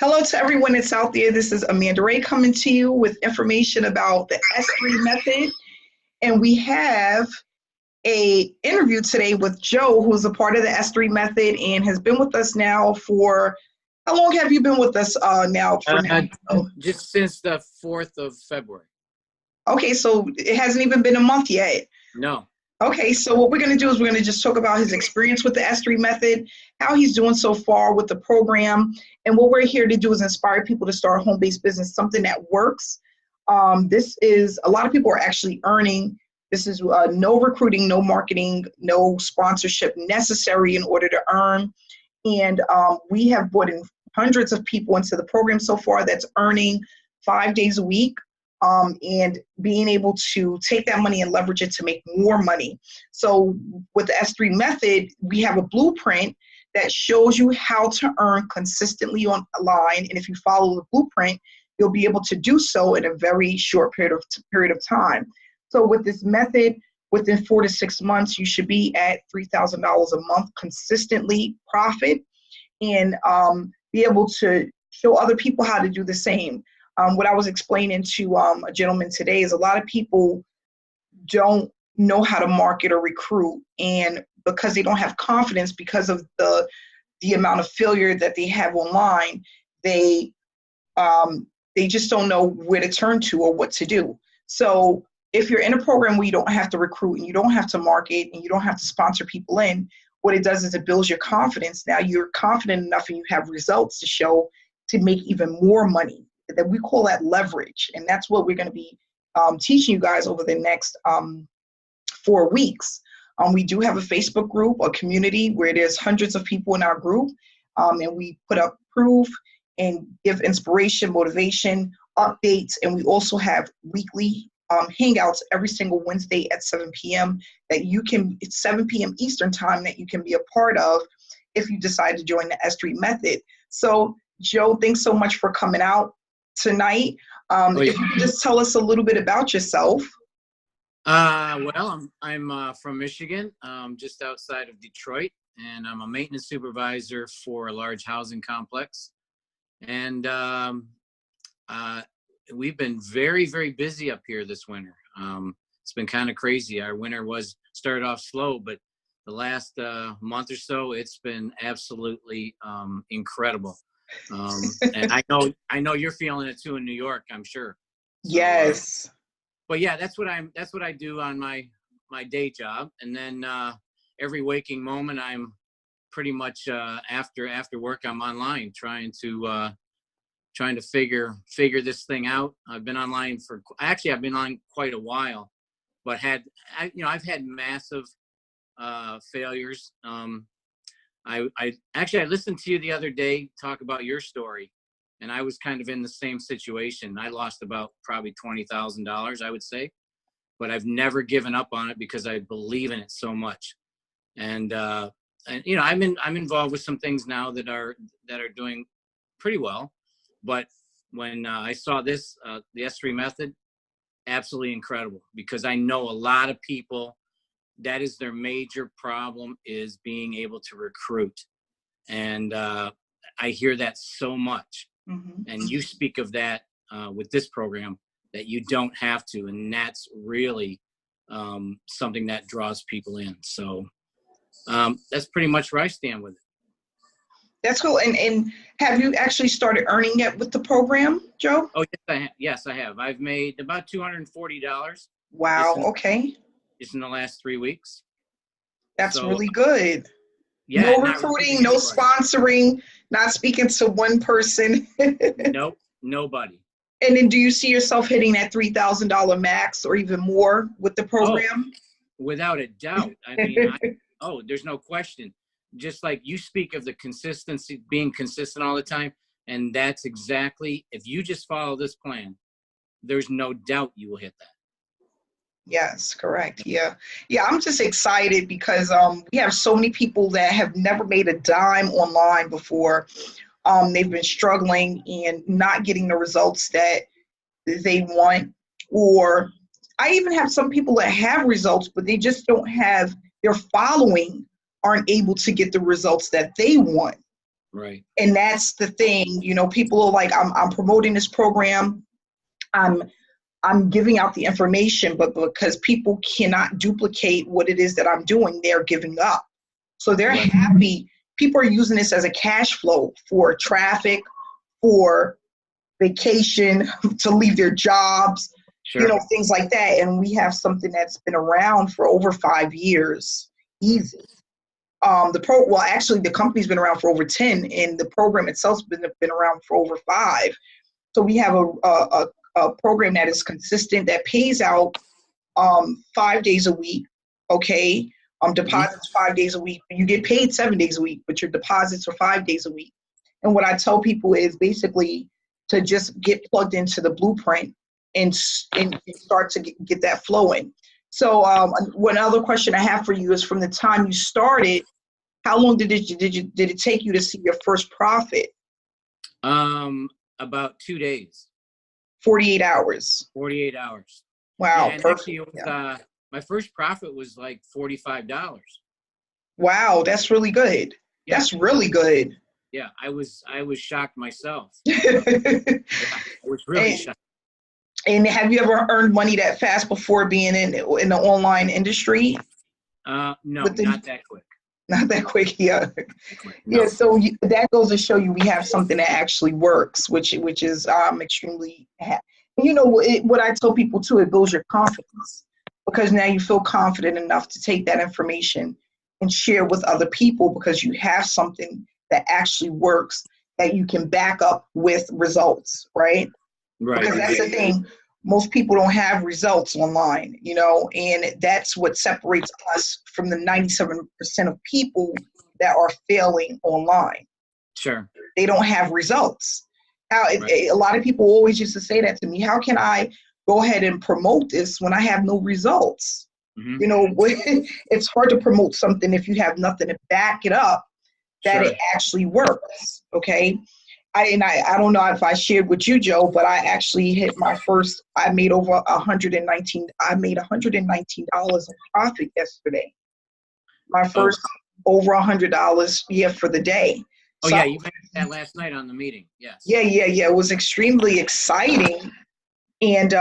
Hello to everyone that's out there. This is Amanda Wray coming to you with information about the S3 method. And we have a interview today with Joe, who's a part of the S3 method and has been with us now for, how long have you been with us now? Just since the 4th of February. Okay, so it hasn't even been a month yet. No. Okay, so what we're going to do is we're going to just talk about his experience with the S3 method, how he's doing so far with the program, and what we're here to do is inspire people to start a home-based business, something that works. This is, a lot of people are actually earning. This is no recruiting, no marketing, no sponsorship necessary in order to earn. And we have brought in hundreds of people into the program so far that's earning 5 days a week. And being able to take that money and leverage it to make more money. So with the S3 method, we have a blueprint that shows you how to earn consistently online. And if you follow the blueprint, you'll be able to do so in a very short period of time. So with this method, within 4 to 6 months, you should be at $3,000 a month consistently profit, and be able to show other people how to do the same. What I was explaining to a gentleman today is a lot of people don't know how to market or recruit, and because they don't have confidence because of the amount of failure that they have online, they just don't know where to turn to or what to do. So if you're in a program where you don't have to recruit and you don't have to market and you don't have to sponsor people in, what it does is it builds your confidence. Now you're confident enough and you have results to show to make even more money. That we call that leverage, and that's what we're going to be teaching you guys over the next 4 weeks. We do have a Facebook group, a community where there's hundreds of people in our group, and we put up proof and give inspiration, motivation, updates, and we also have weekly hangouts every single Wednesday at 7 p.m. that you can, it's 7 p.m. Eastern time, that you can be a part of if you decide to join the S3 method. So Joe, thanks so much for coming out tonight. If you could just tell us a little bit about yourself. Well, I'm from Michigan, just outside of Detroit, and I'm a maintenance supervisor for a large housing complex. And we've been very, very busy up here this winter. It's been kind of crazy. Our winter started off slow, but the last month or so, it's been absolutely incredible. And I know you're feeling it too in New York, I'm sure. So, yes. But yeah, that's what I do on my day job. And then every waking moment, I'm pretty much after work, I'm online trying to figure this thing out. I've been online I've been on quite a while, but I've had massive failures. I listened to you the other day talk about your story, and I was kind of in the same situation. I lost about probably $20,000, I would say, but I've never given up on it because I believe in it so much. And I'm involved with some things now that are doing pretty well. But when I saw this, the S3 method, absolutely incredible, because I know a lot of people, that is their major problem, is being able to recruit. And I hear that so much. Mm-hmm. And you speak of that with this program, that you don't have to. And that's really something that draws people in. So that's pretty much where I stand with it. That's cool. And have you actually started earning yet with the program, Joe? Oh, yes, I have. I've made about $240. Wow. Okay. Just in the last 3 weeks. That's really good. Yeah. No recruiting, no sponsoring, not speaking to one person. Nope, nobody. And then do you see yourself hitting that $3,000 max or even more with the program? Oh, without a doubt. I mean, there's no question. Just like you speak of the consistency, being consistent all the time. And that's exactly, if you just follow this plan, there's no doubt you will hit that. Yes, correct. Yeah. I'm just excited because we have so many people that have never made a dime online before. They've been struggling and not getting the results that they want. Or I even have some people that have results, but they just don't have, their following aren't able to get the results that they want. Right. And that's the thing, you know, people are like, I'm promoting this program. I'm giving out the information, but because people cannot duplicate what it is that I'm doing, they're giving up. So they're Right. happy. People are using this as a cash flow for traffic, for vacation, to leave their jobs, Sure. you know, things like that. And we have something that's been around for over 5 years, easy. Actually, the company's been around for over 10, and the program itself's been around for over 5. So we have a program that is consistent, that pays out 5 days a week, okay? Deposits 5 days a week. You get paid 7 days a week, but your deposits are 5 days a week. And what I tell people is basically to just get plugged into the blueprint and start to get that flowing. So one other question I have for you is, from the time you started, how long did it take you to see your first profit? About 2 days. 48 hours. 48 hours. Wow, Yeah, and perfect. actually, it was, my first profit was like $45. Wow, that's really good. Yeah. That's really good. Yeah, I was shocked myself. Yeah, I was really shocked. And have you ever earned money that fast before being in the online industry? No, not that quick. Not that quick, yeah. No. Yeah, so that goes to show you we have something that actually works, which is extremely happy. You know, what I tell people too, it builds your confidence, because now you feel confident enough to take that information and share with other people, because you have something that actually works, that you can back up with results, right? Right. Because that's the thing. Most people don't have results online, you know, and that's what separates us from the 97% of people that are failing online. Sure. They don't have results. A lot of people always used to say that to me. How can I go ahead and promote this when I have no results? Mm-hmm. You know, it's hard to promote something if you have nothing to back it up that it actually works. Okay. I don't know if I shared with you, Joe, but I actually hit my first, I made over $119 in profit yesterday. My first over $100 for the day. Oh, so, yeah, you mentioned that last night on the meeting. Yes. Yeah. It was extremely exciting. And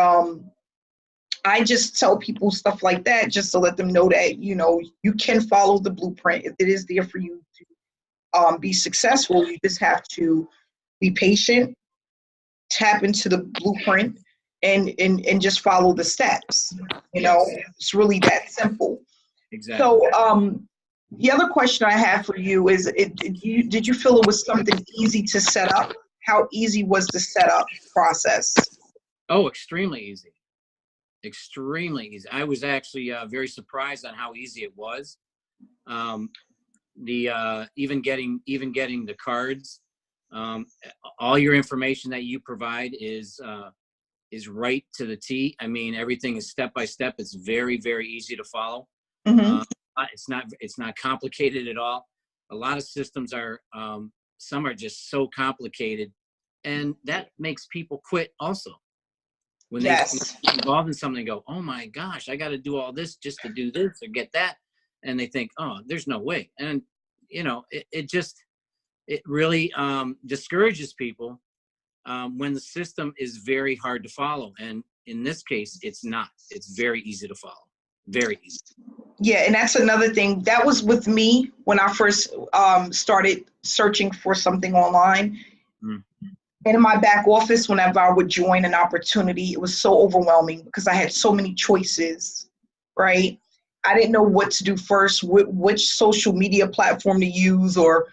I just tell people stuff like that just to let them know that, you know, you can follow the blueprint. If it is there for you to be successful, you just have to be patient, tap into the blueprint, and just follow the steps. You know, it's really that simple. Exactly. So the other question I have for you is, did you feel it was something easy to set up? How easy was the setup process? Oh, extremely easy. Extremely easy. I was actually very surprised on how easy it was. Even getting the cards. All your information that you provide is right to the T. I mean, everything is step by step. It's very, very easy to follow. Mm-hmm. It's not complicated at all. A lot of systems are, some are just so complicated, and that makes people quit also. When they get involved in something, they go, oh my gosh, I got to do all this just to do this or get that. And they think, oh, there's no way. And, you know, it really discourages people when the system is very hard to follow. And in this case, it's not. It's very easy to follow. Very easy. Yeah, and that's another thing. That was with me when I first started searching for something online. Mm. And in my back office, whenever I would join an opportunity, it was so overwhelming because I had so many choices, right? I didn't know what to do first, which social media platform to use, or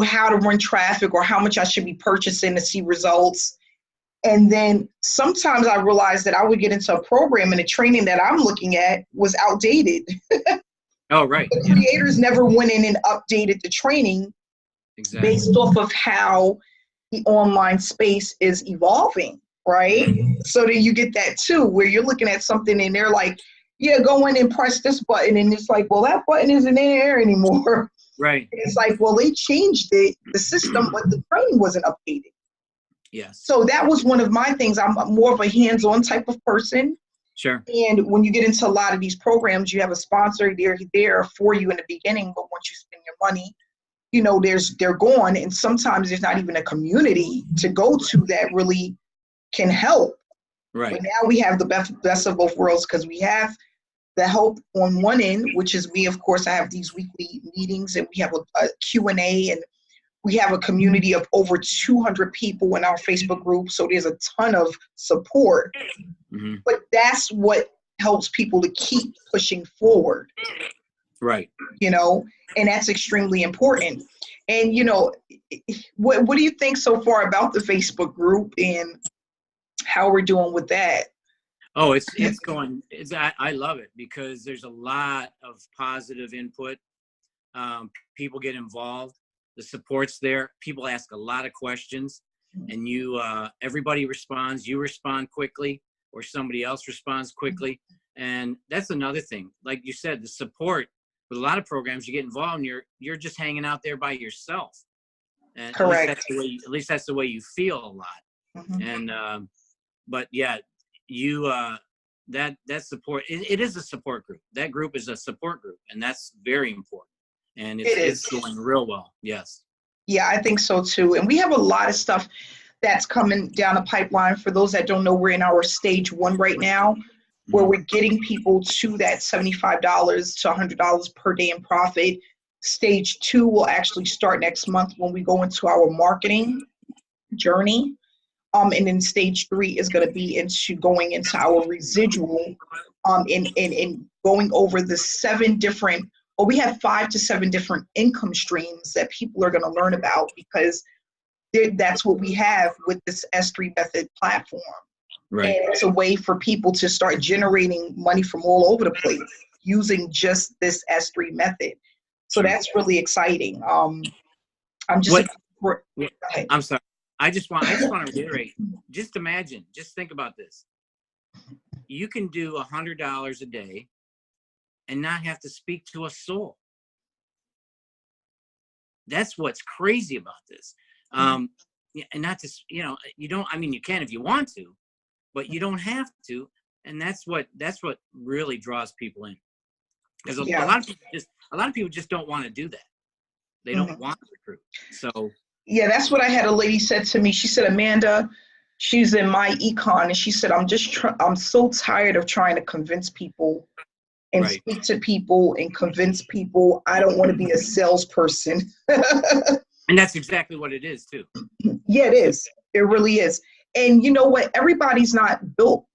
how to run traffic, or how much I should be purchasing to see results. And then sometimes I realized that I would get into a program and the training that I'm looking at was outdated. Oh, right. The creators never went in and updated the training based off of how the online space is evolving, right? So then you get that too, where you're looking at something and they're like, yeah, go in and press this button. And it's like, well, that button isn't there anymore. Right. And it's like, well, they changed the system, but the training wasn't updated. Yes. So that was one of my things. I'm more of a hands-on type of person. Sure. And when you get into a lot of these programs, you have a sponsor there for you in the beginning, but once you spend your money, they're gone, and sometimes there's not even a community to go to that really can help. Right. But now we have the best of both worlds, because we have the help on one end, which is me. Of course, I have these weekly meetings, and we have a Q&A, and we have a community of over 200 people in our Facebook group. So there's a ton of support. Mm-hmm. But that's what helps people to keep pushing forward. Right. And that's extremely important. And, what do you think so far about the Facebook group and how we're doing with that? Oh, it's going. I love it because there's a lot of positive input. People get involved. The support's there. People ask a lot of questions, and everybody responds. You respond quickly, or somebody else responds quickly, and that's another thing. Like you said, the support with a lot of programs, you get involved, and you're just hanging out there by yourself. And correct. At least that's the way you feel a lot. Mm-hmm. And but yeah. That support, it is a support group. That group is a support group, and that's very important. And it's going real well. Yes. Yeah, I think so too. And we have a lot of stuff that's coming down the pipeline. For those that don't know, we're in our stage 1 right now, where we're getting people to that $75 to $100 per day in profit. Stage 2 will actually start next month when we go into our marketing journey. And then stage 3 is going to be going into our residual, and going over the 7 different, or we have 5 to 7 different income streams that people are going to learn about, because that's what we have with this S3 Method platform. Right. And it's a way for people to start generating money from all over the place using just this S3 method. So that's really exciting. I'm sorry. I just want to reiterate, just imagine, just think about this. You can do $100 a day and not have to speak to a soul. That's what's crazy about this. And not to, you don't, you can if you want to, but you don't have to. And that's what really draws people in. Because a lot of people just don't want to do that. They don't want to recruit. So. Yeah, that's what I had a lady said to me. She said, Amanda, she's in my econ, and she said, I'm so tired of trying to convince people and speak to people and convince people. I don't want to be a salesperson. And that's exactly what it is too. Yeah, it is. It really is. And you know what? Everybody's not built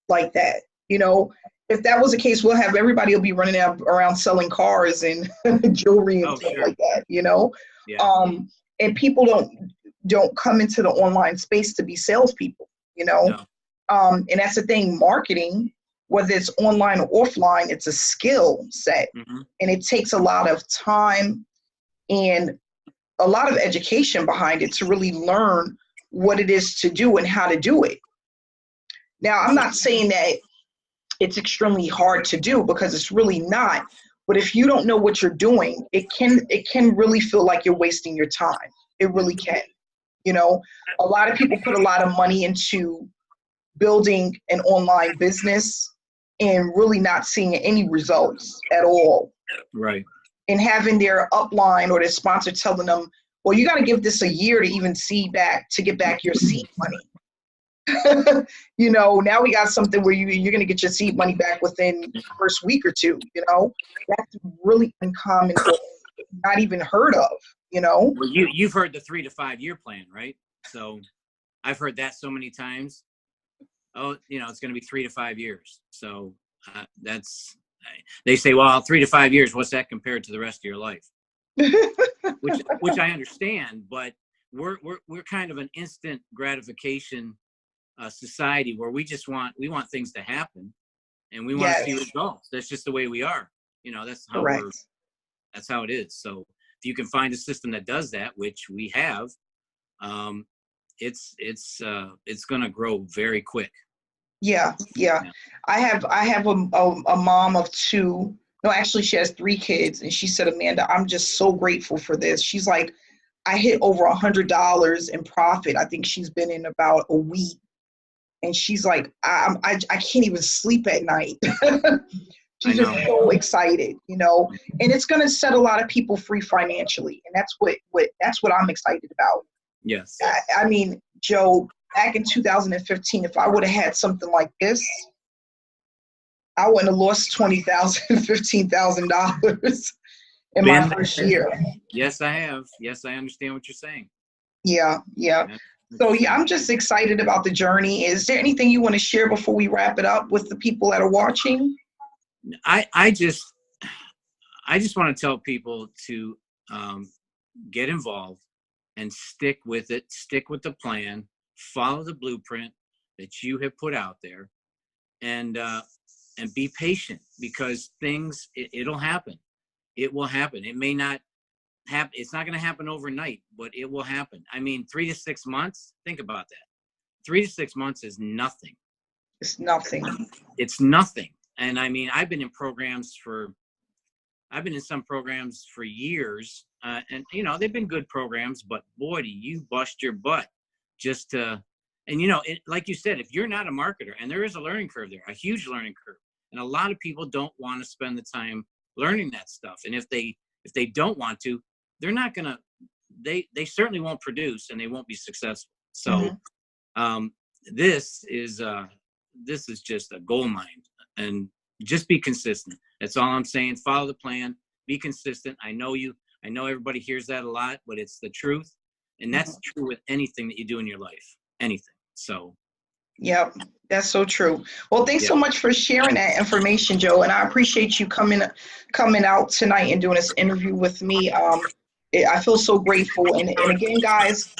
like that. If that was the case, everybody will be running around selling cars and jewelry and stuff like that, Yeah. And people don't come into the online space to be salespeople, No. And that's the thing. Marketing, whether it's online or offline, it's a skill set, and it takes a lot of time and a lot of education behind it to really learn what it is to do and how to do it. Now, I'm not saying that it's extremely hard to do, because it's really not. But if you don't know what you're doing, it can really feel like you're wasting your time. It really can. A lot of people put a lot of money into building an online business and really not seeing any results at all. Right. And having their upline or their sponsor telling them, well, you got to give this a year to even get back your seed money. Now we got something where you're going to get your seed money back within the first week or two. That's really uncommon, not even heard of. Well, you've heard the 3 to 5 year plan, right? So I've heard that so many times. Oh, it's going to be 3 to 5 years. So they say, well, 3 to 5 years, what's that compared to the rest of your life? which I understand, but we're kind of an instant gratification society where we want things to happen, and we want to see results. That's just the way we are. That's how it is. So if you can find a system that does that, which we have, it's going to grow very quick. Yeah. I have a mom of 2. No, actually, she has 3 kids, and she said, Amanda, I'm just so grateful for this. She's like, I hit over $100 in profit. I think she's been in about a week. And she's like, I can't even sleep at night She's just so excited, you know, and it's going to set a lot of people free financially. And that's what I'm excited about. Yes. I mean, Joe, back in 2015, if I would have had something like this, I wouldn't have lost $20,000, $15,000 in my first year. Yes, I have. Yes, I understand what you're saying. Yeah. So yeah, I'm just excited about the journey. Is there anything you want to share before we wrap it up with the people that are watching? I just want to tell people to get involved and stick with it, stick with the plan, follow the blueprint that you have put out there, and be patient, because things, it'll happen. It will happen. It may not happen. It's not going to happen overnight, but it will happen. I mean, 3 to 6 months, think about that. 3 to 6 months is nothing. It's nothing. It's nothing. And I mean, I've been in some programs for years, and you know, they've been good programs, but boy, do you bust your butt just to, and you know, like you said, if you're not a marketer, and there is a learning curve there, a huge learning curve, and a lot of people don't want to spend the time learning that stuff. And if they don't want to, they're not gonna, they certainly won't produce, and they won't be successful. So this is just a gold mine, and just be consistent. That's all I'm saying. Follow the plan, be consistent. I know everybody hears that a lot, but it's the truth. And that's true with anything that you do in your life, anything. So. Yep, that's so true. Well, thanks so much for sharing that information, Joe. And I appreciate you coming out tonight and doing this interview with me. I feel so grateful. And again, guys,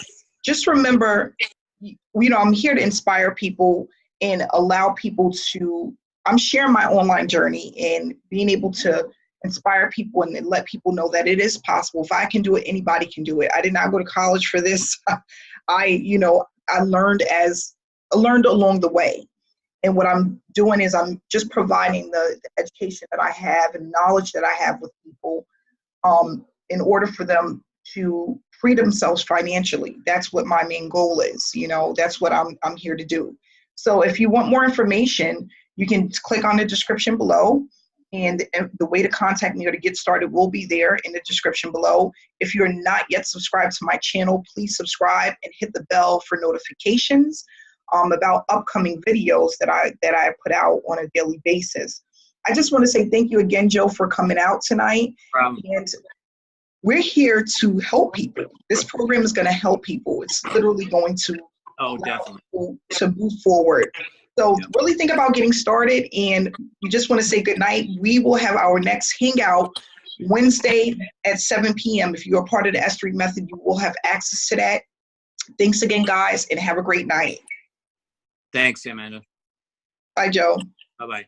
just remember, you know, I'm here to inspire people and allow people to, I'm sharing my online journey and being able to inspire people and let people know that it is possible. If I can do it, anybody can do it. I did not go to college for this. I learned along the way. And what I'm doing is I'm just providing the education that I have and knowledge that I have with people in order for them to free themselves financially. That's what my main goal is. You know, that's what I'm here to do. So if you want more information, you can click on the description below, and the way to contact me or to get started will be there in the description below. If you're not yet subscribed to my channel, please subscribe and hit the bell for notifications about upcoming videos that I put out on a daily basis. I just want to say thank you again, Joe, for coming out tonight. And we're here to help people. This program is going to help people. It's literally going to definitely people to move forward. So really think about getting started, and we just want to say good night. We will have our next hangout Wednesday at 7 p.m. If you're a part of the S3 Method, you will have access to that. Thanks again, guys, and have a great night. Thanks, Amanda. Bye, Joe. Bye-bye.